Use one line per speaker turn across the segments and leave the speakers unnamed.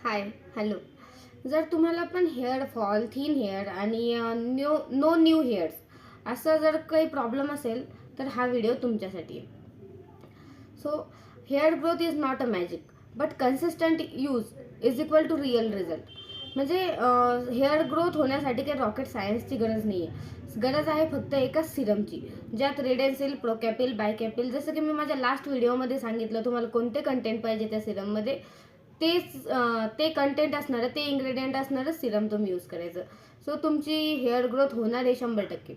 हाय, hello. जर तुम्हाला पण हेअर फॉल, थिन हेअर आणि नो न्यू हेअर्स असं जर काही प्रॉब्लेम असेल तर हा व्हिडिओ तुमच्यासाठी आहे. So hair growth is not a magic but consistent use is equal to real result. म्हणजे हेअर ग्रोथ होण्यासाठी काही रॉकेट सायन्सची गरज नाही आहे. गरज आहे फक्त एका सिरमची, ज्यात रेडेन्सिल, प्रोकॅपिल, बायकॅपिल, जसं की मी माझ्या लास्ट व्हिडिओमध्ये सांगितलं तुम्हाला कोणते कंटेंट पाहिजे त्या सिरममध्ये, ते कंटेंट असणारं, ते इन्ग्रेडियंट असणारं सिरम तुम्ही यूज करायचं. सो तुमची हेअर ग्रोथ होणार आहे 100%.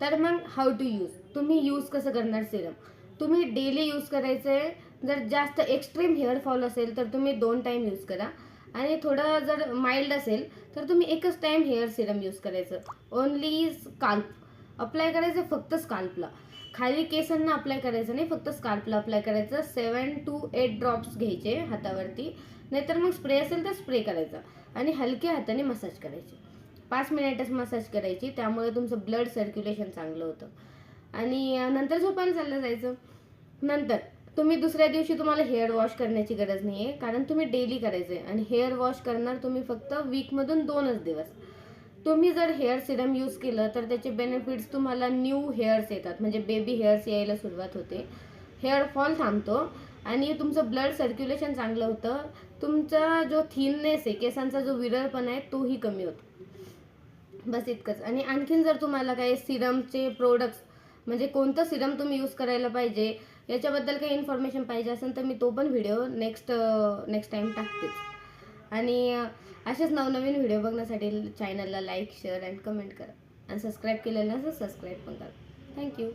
तर मग हाऊ टू यूज, तुम्ही यूज कसं करणार सिरम? तुम्ही डेली यूज करायचं आहे. जर जास्त एक्स्ट्रीम हेअर फॉल असेल तर तुम्ही 2 टाईम यूज करा, आणि थोडं जर माइल्ड असेल तर तुम्ही एकच टाईम हेअर सिरम यूज करायचं. ओनली स्काल्प अप्लाय करायचं, फक्त स्काल्पला, खाली केसांना अप्लाय करायचं नाही, फक्त स्काल्पला अप्लाय करायचं. 7 to 8 ड्रॉप्स घ्यायचे हातावरती, नाहीतर मग स्प्रे असेल तर स्प्रे करायचा, आणि हलक्या हाताने मसाज करायची. 5 मिनिटच मसाज करायची, त्यामुळे तुमचं ब्लड सर्क्युलेशन चांगलं होतं. आणि नंतर झोपायला चाललं जायचं. नंतर तुम्ही दुसऱ्या दिवशी तुम्हाला हेअर वॉश करण्याची गरज नाही आहे, कारण तुम्ही डेली करायचं आहे. आणि हेअर वॉश करणार तुम्ही फक्त वीकमधून 2च दिवस. तुम्ही जर हेअर सिरम यूज केलं तर त्याचे बेनिफिट्स तुम्हाला न्यू हेअर्स येतात, म्हणजे बेबी हेअर्स यायला सुरुवात होते, हेअर फॉल थांबतो, आणि तुमचं ब्लड सर्क्युलेशन चांगलं होतं. तुमचा जो थिननेस आहे, केसांचा जो विरळपणा आहे, तोही कमी होतो. बस इतकंच. आणि आणखीन जर तुम्हाला काही सिरमचे प्रोडक्ट्स, म्हणजे कोणतं सिरम तुम्ही यूज करायला पाहिजे याच्याबद्दल काही इन्फॉर्मेशन पाहिजे असेल तर मी तो पण व्हिडिओ नेक्स्ट टाईम टाकतेच. आणि असेच नवनवीन व्हिडिओ बघण्यासाठी चॅनलला लाईक, शेअर अँड कमेंट करा, आणि सबस्क्राईब केलेलं नसेल सबस्क्राईब पण करा. थँक्यू.